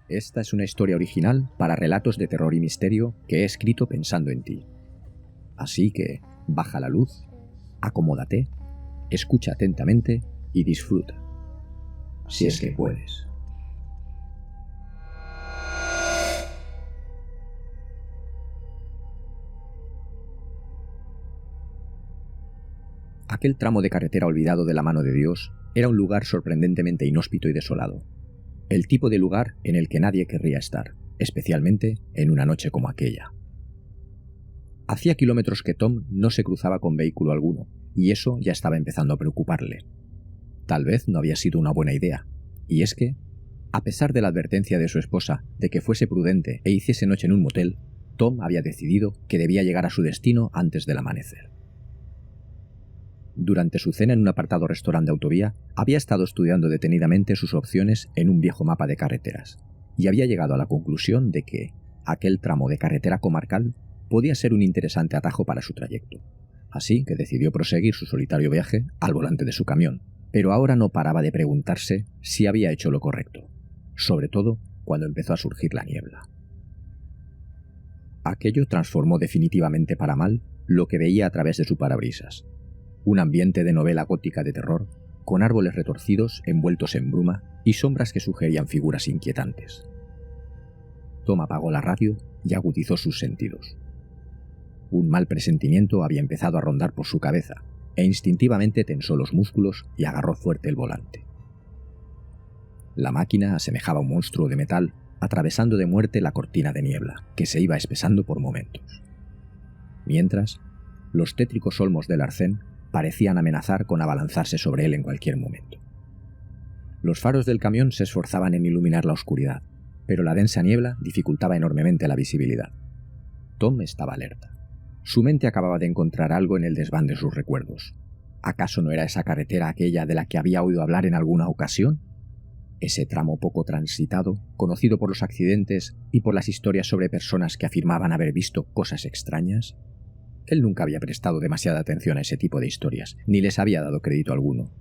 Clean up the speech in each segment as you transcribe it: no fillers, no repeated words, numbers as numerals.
Esta es una historia original para relatos de terror y misterio que he escrito pensando en ti. Así que, baja la luz, acomódate, escucha atentamente y disfruta. Si es que puedes. Aquel tramo de carretera olvidado de la mano de Dios era un lugar sorprendentemente inhóspito y desolado. El tipo de lugar en el que nadie querría estar, especialmente en una noche como aquella. Hacía kilómetros que Tom no se cruzaba con vehículo alguno, y eso ya estaba empezando a preocuparle. Tal vez no había sido una buena idea, y es que, a pesar de la advertencia de su esposa de que fuese prudente e hiciese noche en un motel, Tom había decidido que debía llegar a su destino antes del amanecer. Durante su cena en un apartado restaurante de autovía, había estado estudiando detenidamente sus opciones en un viejo mapa de carreteras, y había llegado a la conclusión de que aquel tramo de carretera comarcal podía ser un interesante atajo para su trayecto. Así que decidió proseguir su solitario viaje al volante de su camión, pero ahora no paraba de preguntarse si había hecho lo correcto, sobre todo cuando empezó a surgir la niebla. Aquello transformó definitivamente para mal lo que veía a través de su parabrisas. Un ambiente de novela gótica de terror, con árboles retorcidos envueltos en bruma y sombras que sugerían figuras inquietantes. Tom apagó la radio y agudizó sus sentidos. Un mal presentimiento había empezado a rondar por su cabeza, e instintivamente tensó los músculos y agarró fuerte el volante. La máquina asemejaba a un monstruo de metal, atravesando de muerte la cortina de niebla, que se iba espesando por momentos. Mientras, los tétricos olmos del arcén parecían amenazar con abalanzarse sobre él en cualquier momento. Los faros del camión se esforzaban en iluminar la oscuridad, pero la densa niebla dificultaba enormemente la visibilidad. Tom estaba alerta. Su mente acababa de encontrar algo en el desván de sus recuerdos. ¿Acaso no era esa carretera aquella de la que había oído hablar en alguna ocasión? Ese tramo poco transitado, conocido por los accidentes y por las historias sobre personas que afirmaban haber visto cosas extrañas. Él nunca había prestado demasiada atención a ese tipo de historias, ni les había dado crédito alguno.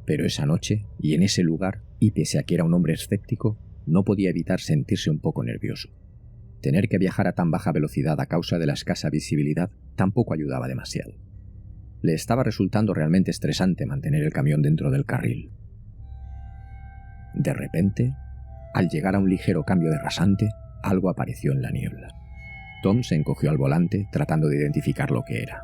Pero esa noche, y en ese lugar, y pese a que era un hombre escéptico, no podía evitar sentirse un poco nervioso. Tener que viajar a tan baja velocidad a causa de la escasa visibilidad tampoco ayudaba demasiado. Le estaba resultando realmente estresante mantener el camión dentro del carril. De repente, al llegar a un ligero cambio de rasante, algo apareció en la niebla. Tom se encogió al volante tratando de identificar lo que era.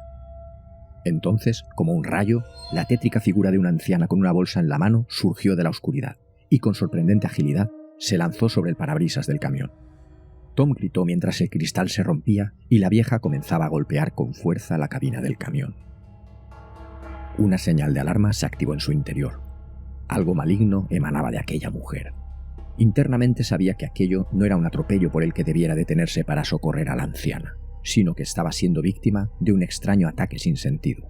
Entonces, como un rayo, la tétrica figura de una anciana con una bolsa en la mano surgió de la oscuridad y con sorprendente agilidad se lanzó sobre el parabrisas del camión. Tom gritó mientras el cristal se rompía y la vieja comenzaba a golpear con fuerza la cabina del camión. Una señal de alarma se activó en su interior. Algo maligno emanaba de aquella mujer. Internamente sabía que aquello no era un atropello por el que debiera detenerse para socorrer a la anciana, sino que estaba siendo víctima de un extraño ataque sin sentido.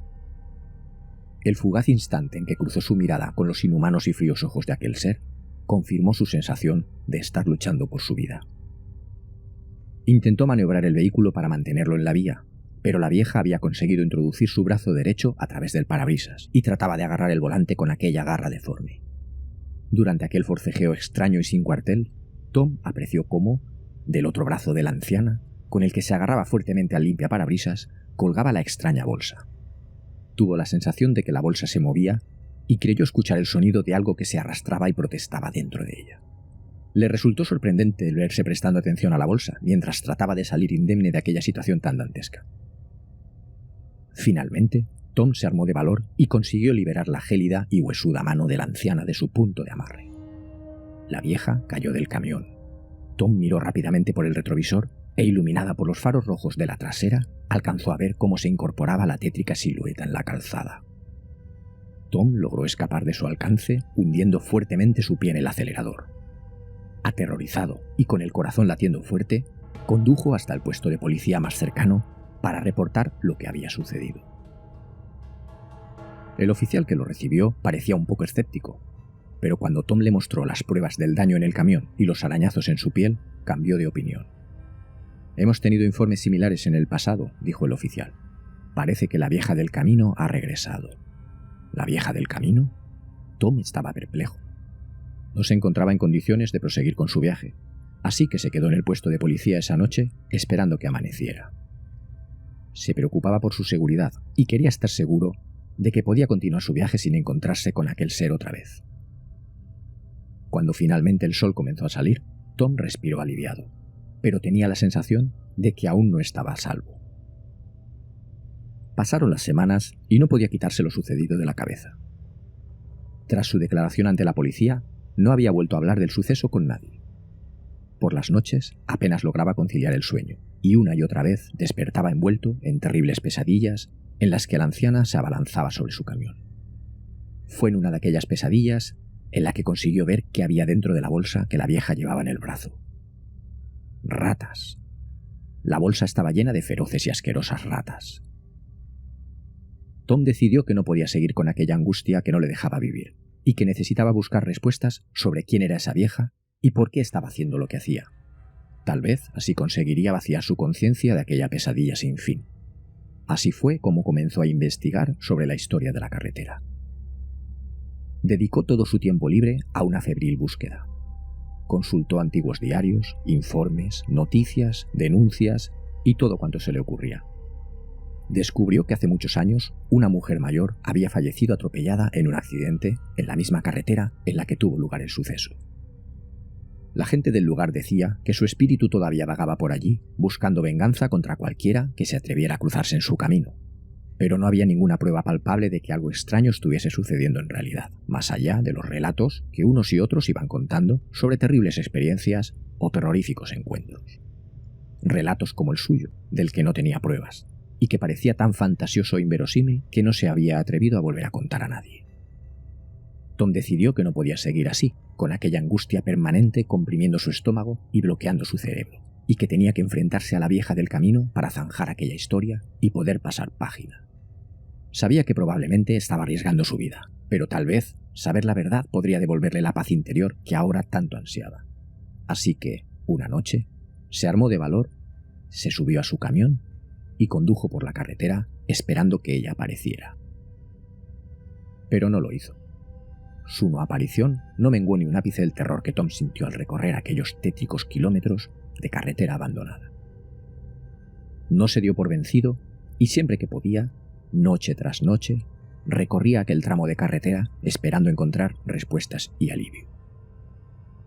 El fugaz instante en que cruzó su mirada con los inhumanos y fríos ojos de aquel ser confirmó su sensación de estar luchando por su vida. Intentó maniobrar el vehículo para mantenerlo en la vía, pero la vieja había conseguido introducir su brazo derecho a través del parabrisas y trataba de agarrar el volante con aquella garra deforme. Durante aquel forcejeo extraño y sin cuartel, Tom apreció cómo, del otro brazo de la anciana, con el que se agarraba fuertemente al limpiaparabrisas, colgaba la extraña bolsa. Tuvo la sensación de que la bolsa se movía y creyó escuchar el sonido de algo que se arrastraba y protestaba dentro de ella. Le resultó sorprendente el verse prestando atención a la bolsa mientras trataba de salir indemne de aquella situación tan dantesca. Finalmente, Tom se armó de valor y consiguió liberar la gélida y huesuda mano de la anciana de su punto de amarre. La vieja cayó del camión. Tom miró rápidamente por el retrovisor e, iluminada por los faros rojos de la trasera, alcanzó a ver cómo se incorporaba la tétrica silueta en la calzada. Tom logró escapar de su alcance, hundiendo fuertemente su pie en el acelerador. Aterrorizado y con el corazón latiendo fuerte, condujo hasta el puesto de policía más cercano para reportar lo que había sucedido. El oficial que lo recibió parecía un poco escéptico, pero cuando Tom le mostró las pruebas del daño en el camión y los arañazos en su piel, cambió de opinión. «Hemos tenido informes similares en el pasado», dijo el oficial. «Parece que la vieja del camino ha regresado». ¿La vieja del camino? Tom estaba perplejo. no se encontraba en condiciones de proseguir con su viaje, así que se quedó en el puesto de policía esa noche esperando que amaneciera. Se preocupaba por su seguridad y quería estar seguro de que podía continuar su viaje sin encontrarse con aquel ser otra vez. Cuando finalmente el sol comenzó a salir, Tom respiró aliviado, pero tenía la sensación de que aún no estaba a salvo. Pasaron las semanas y no podía quitarse lo sucedido de la cabeza. Tras su declaración ante la policía, no había vuelto a hablar del suceso con nadie. Por las noches apenas lograba conciliar el sueño, y una y otra vez despertaba envuelto en terribles pesadillas en las que la anciana se abalanzaba sobre su camión. Fue en una de aquellas pesadillas en la que consiguió ver qué había dentro de la bolsa que la vieja llevaba en el brazo. Ratas. La bolsa estaba llena de feroces y asquerosas ratas. Tom decidió que no podía seguir con aquella angustia que no le dejaba vivir, y que necesitaba buscar respuestas sobre quién era esa vieja y por qué estaba haciendo lo que hacía. Tal vez así conseguiría vaciar su conciencia de aquella pesadilla sin fin. Así fue como comenzó a investigar sobre la historia de la carretera. Dedicó todo su tiempo libre a una febril búsqueda. Consultó antiguos diarios, informes, noticias, denuncias y todo cuanto se le ocurría. Descubrió que hace muchos años una mujer mayor había fallecido atropellada en un accidente en la misma carretera en la que tuvo lugar el suceso. La gente del lugar decía que su espíritu todavía vagaba por allí, buscando venganza contra cualquiera que se atreviera a cruzarse en su camino. Pero no había ninguna prueba palpable de que algo extraño estuviese sucediendo en realidad, más allá de los relatos que unos y otros iban contando sobre terribles experiencias o terroríficos encuentros. Relatos como el suyo, del que no tenía pruebas, y que parecía tan fantasioso e inverosímil que no se había atrevido a volver a contar a nadie. Tom decidió que no podía seguir así, con aquella angustia permanente comprimiendo su estómago y bloqueando su cerebro, y que tenía que enfrentarse a la vieja del camino para zanjar aquella historia y poder pasar página. Sabía que probablemente estaba arriesgando su vida, pero tal vez saber la verdad podría devolverle la paz interior que ahora tanto ansiaba. Así que, una noche, se armó de valor, se subió a su camión y condujo por la carretera esperando que ella apareciera. Pero no lo hizo. Su no aparición no menguó ni un ápice el terror que Tom sintió al recorrer aquellos tétricos kilómetros de carretera abandonada. No se dio por vencido y siempre que podía, noche tras noche, recorría aquel tramo de carretera esperando encontrar respuestas y alivio.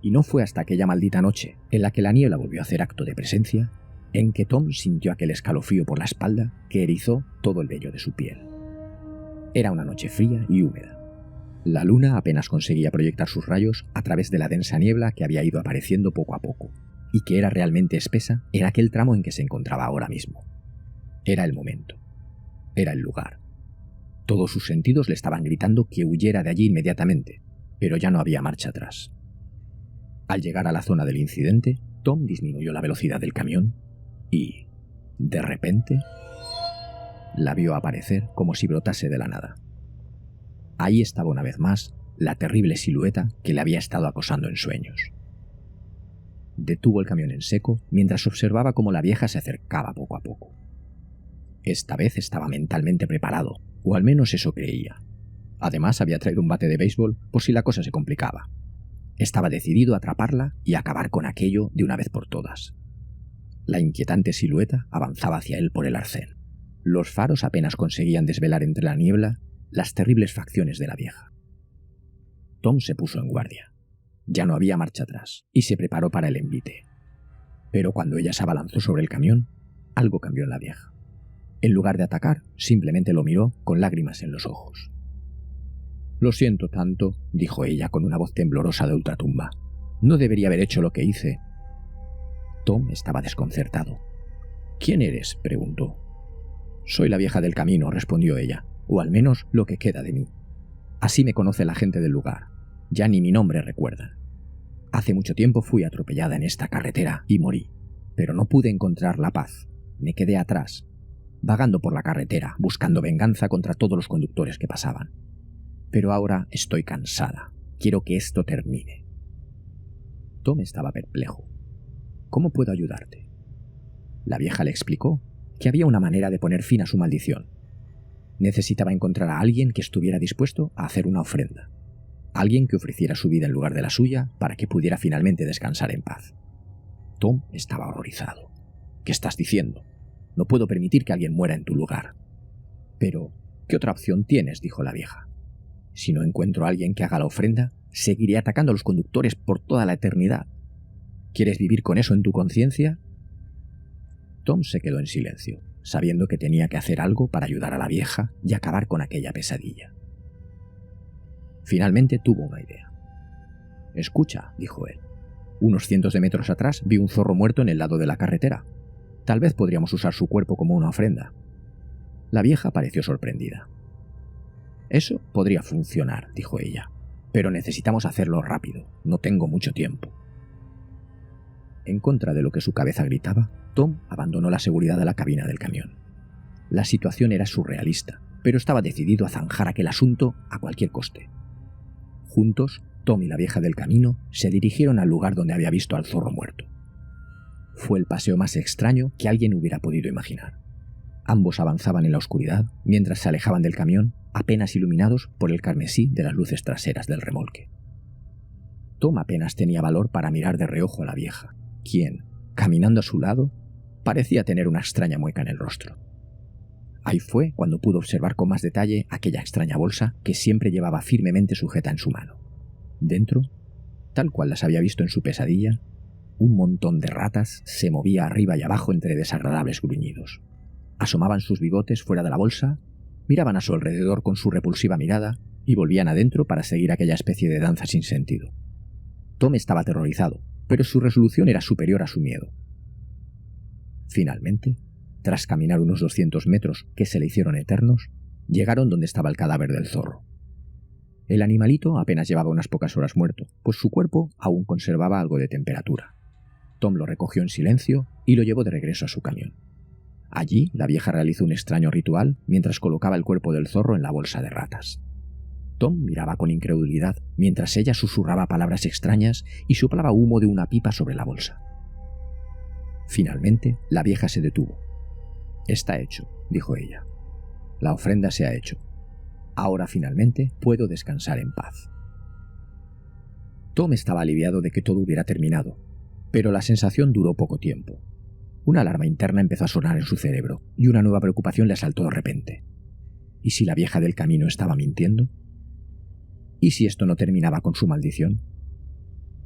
Y no fue hasta aquella maldita noche en la que la niebla volvió a hacer acto de presencia en que Tom sintió aquel escalofrío por la espalda que erizó todo el vello de su piel. Era una noche fría y húmeda. La luna apenas conseguía proyectar sus rayos a través de la densa niebla que había ido apareciendo poco a poco, y que era realmente espesa en aquel tramo en que se encontraba ahora mismo. Era el momento. Era el lugar. Todos sus sentidos le estaban gritando que huyera de allí inmediatamente, pero ya no había marcha atrás. Al llegar a la zona del incidente, Tom disminuyó la velocidad del camión y, de repente, la vio aparecer como si brotase de la nada. Ahí estaba una vez más la terrible silueta que le había estado acosando en sueños. Detuvo el camión en seco mientras observaba cómo la vieja se acercaba poco a poco. Esta vez estaba mentalmente preparado, o al menos eso creía. Además había traído un bate de béisbol por si la cosa se complicaba. Estaba decidido a atraparla y acabar con aquello de una vez por todas. La inquietante silueta avanzaba hacia él por el arcén. Los faros apenas conseguían desvelar entre la niebla las terribles facciones de la vieja. Tom se puso en guardia. Ya no había marcha atrás y se preparó para el envite. Pero cuando ella se abalanzó sobre el camión, algo cambió en la vieja. En lugar de atacar, simplemente lo miró con lágrimas en los ojos. «Lo siento tanto», dijo ella con una voz temblorosa de ultratumba. «No debería haber hecho lo que hice». Tom estaba desconcertado. «¿Quién eres?», preguntó. «Soy la vieja del camino», respondió ella, «o al menos lo que queda de mí. Así me conoce la gente del lugar. Ya ni mi nombre recuerdan. Hace mucho tiempo fui atropellada en esta carretera y morí, pero no pude encontrar la paz. Me quedé atrás, vagando por la carretera, buscando venganza contra todos los conductores que pasaban. Pero ahora estoy cansada. Quiero que esto termine». Tom estaba perplejo. «¿Cómo puedo ayudarte?». La vieja le explicó que había una manera de poner fin a su maldición. Necesitaba encontrar a alguien que estuviera dispuesto a hacer una ofrenda. alguien que ofreciera su vida en lugar de la suya para que pudiera finalmente descansar en paz. Tom estaba horrorizado. ¿Qué estás diciendo? No puedo permitir que alguien muera en tu lugar. Pero, ¿qué otra opción tienes?, dijo la vieja. Si no encuentro a alguien que haga la ofrenda, seguiré atacando a los conductores por toda la eternidad. ¿Quieres vivir con eso en tu conciencia? Tom se quedó en silencio, sabiendo que tenía que hacer algo para ayudar a la vieja y acabar con aquella pesadilla. Finalmente tuvo una idea. «Escucha», dijo él. «Unos cientos de metros atrás vi un zorro muerto en el lado de la carretera. Tal vez podríamos usar su cuerpo como una ofrenda». La vieja pareció sorprendida. «Eso podría funcionar», dijo ella, «pero necesitamos hacerlo rápido. No tengo mucho tiempo». En contra de lo que su cabeza gritaba, Tom abandonó la seguridad de la cabina del camión. La situación era surrealista, pero estaba decidido a zanjar aquel asunto a cualquier coste. Juntos, Tom y la vieja del camino se dirigieron al lugar donde había visto al zorro muerto. Fue el paseo más extraño que alguien hubiera podido imaginar. Ambos avanzaban en la oscuridad mientras se alejaban del camión, apenas iluminados por el carmesí de las luces traseras del remolque. Tom apenas tenía valor para mirar de reojo a la vieja, quien, caminando a su lado, parecía tener una extraña mueca en el rostro. Ahí fue cuando pudo observar con más detalle aquella extraña bolsa que siempre llevaba firmemente sujeta en su mano. Dentro, tal cual las había visto en su pesadilla, un montón de ratas se movía arriba y abajo entre desagradables gruñidos. Asomaban sus bigotes fuera de la bolsa, miraban a su alrededor con su repulsiva mirada y volvían adentro para seguir aquella especie de danza sin sentido. Tom estaba aterrorizado, pero su resolución era superior a su miedo. Finalmente, tras caminar unos 200 metros que se le hicieron eternos, llegaron donde estaba el cadáver del zorro. El animalito apenas llevaba unas pocas horas muerto, pues su cuerpo aún conservaba algo de temperatura. Tom lo recogió en silencio y lo llevó de regreso a su camión. Allí, la vieja realizó un extraño ritual mientras colocaba el cuerpo del zorro en la bolsa de ratas. Tom miraba con incredulidad mientras ella susurraba palabras extrañas y soplaba humo de una pipa sobre la bolsa. Finalmente, la vieja se detuvo. «Está hecho», dijo ella. «La ofrenda se ha hecho. Ahora finalmente puedo descansar en paz». Tom estaba aliviado de que todo hubiera terminado, pero la sensación duró poco tiempo. Una alarma interna empezó a sonar en su cerebro y una nueva preocupación le asaltó de repente. ¿Y si la vieja del camino estaba mintiendo? ¿Y si esto no terminaba con su maldición?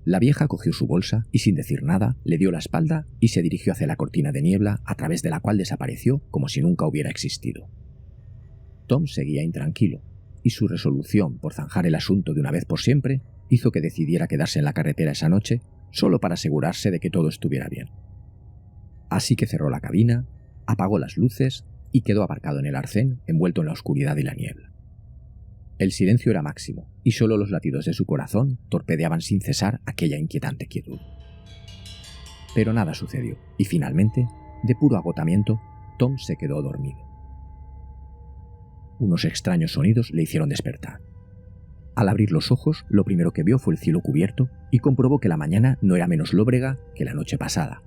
La vieja cogió su bolsa y sin decir nada le dio la espalda y se dirigió hacia la cortina de niebla a través de la cual desapareció como si nunca hubiera existido. Tom seguía intranquilo y su resolución por zanjar el asunto de una vez por siempre hizo que decidiera quedarse en la carretera esa noche solo para asegurarse de que todo estuviera bien. Así que cerró la cabina, apagó las luces y quedó aparcado en el arcén envuelto en la oscuridad y la niebla. El silencio era máximo y solo los latidos de su corazón torpedeaban sin cesar aquella inquietante quietud. Pero nada sucedió y finalmente, de puro agotamiento, Tom se quedó dormido. Unos extraños sonidos le hicieron despertar. Al abrir los ojos, lo primero que vio fue el cielo cubierto y comprobó que la mañana no era menos lóbrega que la noche pasada.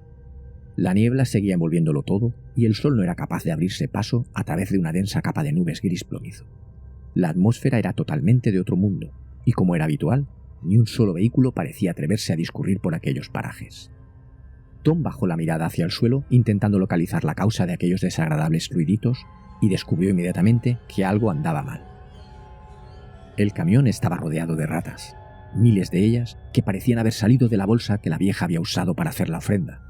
La niebla seguía envolviéndolo todo y el sol no era capaz de abrirse paso a través de una densa capa de nubes gris plomizo. La atmósfera era totalmente de otro mundo y, como era habitual, ni un solo vehículo parecía atreverse a discurrir por aquellos parajes. Tom bajó la mirada hacia el suelo intentando localizar la causa de aquellos desagradables ruiditos y descubrió inmediatamente que algo andaba mal. El camión estaba rodeado de ratas, miles de ellas que parecían haber salido de la bolsa que la vieja había usado para hacer la ofrenda.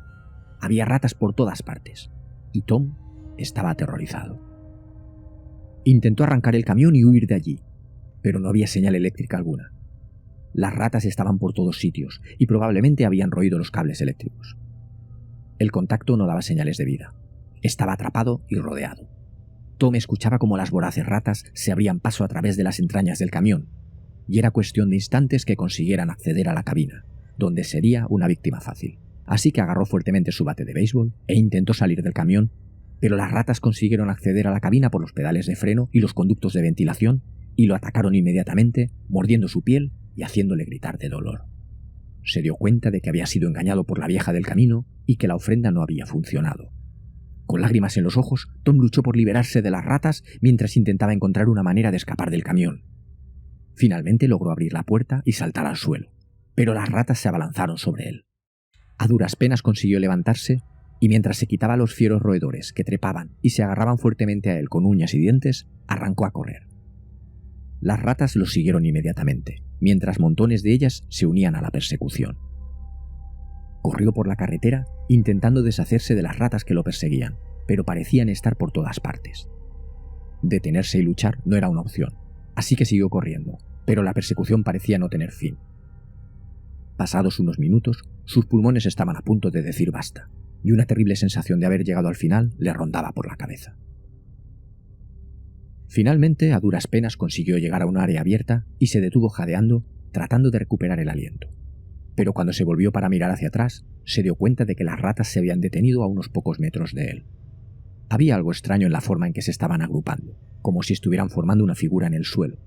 Había ratas por todas partes y Tom estaba aterrorizado. Intentó arrancar el camión y huir de allí, pero no había señal eléctrica alguna. Las ratas estaban por todos sitios y probablemente habían roído los cables eléctricos. El contacto no daba señales de vida. Estaba atrapado y rodeado. Tom escuchaba cómo las voraces ratas se abrían paso a través de las entrañas del camión, y era cuestión de instantes que consiguieran acceder a la cabina, donde sería una víctima fácil. Así que agarró fuertemente su bate de béisbol e intentó salir del camión, pero las ratas consiguieron acceder a la cabina por los pedales de freno y los conductos de ventilación y lo atacaron inmediatamente, mordiendo su piel y haciéndole gritar de dolor. Se dio cuenta de que había sido engañado por la vieja del camino y que la ofrenda no había funcionado. Con lágrimas en los ojos, Tom luchó por liberarse de las ratas mientras intentaba encontrar una manera de escapar del camión. Finalmente logró abrir la puerta y saltar al suelo, pero las ratas se abalanzaron sobre él. A duras penas consiguió levantarse y mientras se quitaba los fieros roedores que trepaban y se agarraban fuertemente a él con uñas y dientes, arrancó a correr. Las ratas lo siguieron inmediatamente, mientras montones de ellas se unían a la persecución. Corrió por la carretera intentando deshacerse de las ratas que lo perseguían, pero parecían estar por todas partes. Detenerse y luchar no era una opción, así que siguió corriendo, pero la persecución parecía no tener fin. Pasados unos minutos, sus pulmones estaban a punto de decir basta, y una terrible sensación de haber llegado al final le rondaba por la cabeza. Finalmente, a duras penas consiguió llegar a un área abierta y se detuvo jadeando, tratando de recuperar el aliento. Pero cuando se volvió para mirar hacia atrás, se dio cuenta de que las ratas se habían detenido a unos pocos metros de él. Había algo extraño en la forma en que se estaban agrupando, como si estuvieran formando una figura en el suelo.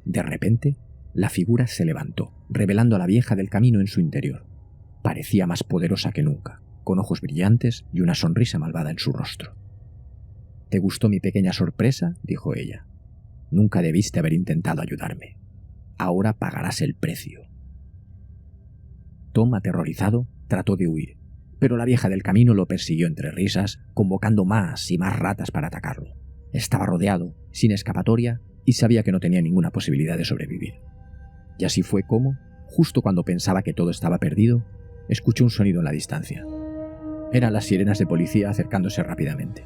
De repente, la figura se levantó, revelando a la vieja del camino en su interior. Parecía más poderosa que nunca, con ojos brillantes y una sonrisa malvada en su rostro. «¿Te gustó mi pequeña sorpresa?», dijo ella. «Nunca debiste haber intentado ayudarme. Ahora pagarás el precio». Tom, aterrorizado, trató de huir, pero la vieja del camino lo persiguió entre risas, convocando más y más ratas para atacarlo. Estaba rodeado, sin escapatoria, y sabía que no tenía ninguna posibilidad de sobrevivir. Y así fue como, justo cuando pensaba que todo estaba perdido, escuchó un sonido en la distancia. Eran las sirenas de policía acercándose rápidamente.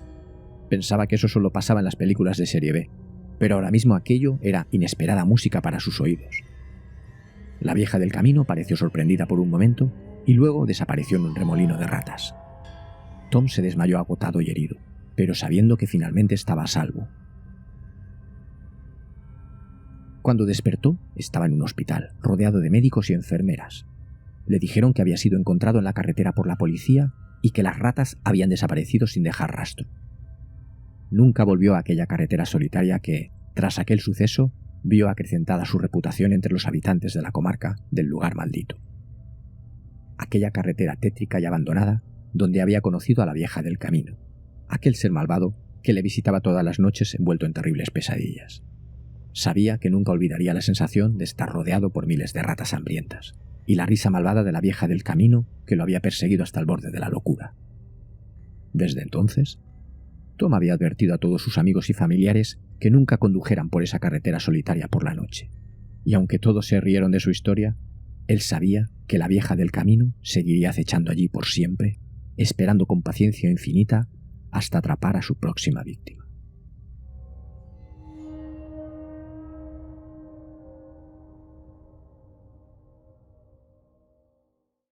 Pensaba que eso solo pasaba en las películas de serie B, pero ahora mismo aquello era inesperada música para sus oídos. La vieja del camino pareció sorprendida por un momento y luego desapareció en un remolino de ratas. Tom se desmayó agotado y herido, pero sabiendo que finalmente estaba a salvo. Cuando despertó, estaba en un hospital, rodeado de médicos y enfermeras. Le dijeron que había sido encontrado en la carretera por la policía y que las ratas habían desaparecido sin dejar rastro. Nunca volvió a aquella carretera solitaria que, tras aquel suceso, vio acrecentada su reputación entre los habitantes de la comarca del lugar maldito. Aquella carretera tétrica y abandonada donde había conocido a la vieja del camino, aquel ser malvado que le visitaba todas las noches envuelto en terribles pesadillas. Sabía que nunca olvidaría la sensación de estar rodeado por miles de ratas hambrientas y la risa malvada de la vieja del camino que lo había perseguido hasta el borde de la locura. Desde entonces, Tom había advertido a todos sus amigos y familiares que nunca condujeran por esa carretera solitaria por la noche, y aunque todos se rieron de su historia, él sabía que la vieja del camino seguiría acechando allí por siempre, esperando con paciencia infinita hasta atrapar a su próxima víctima.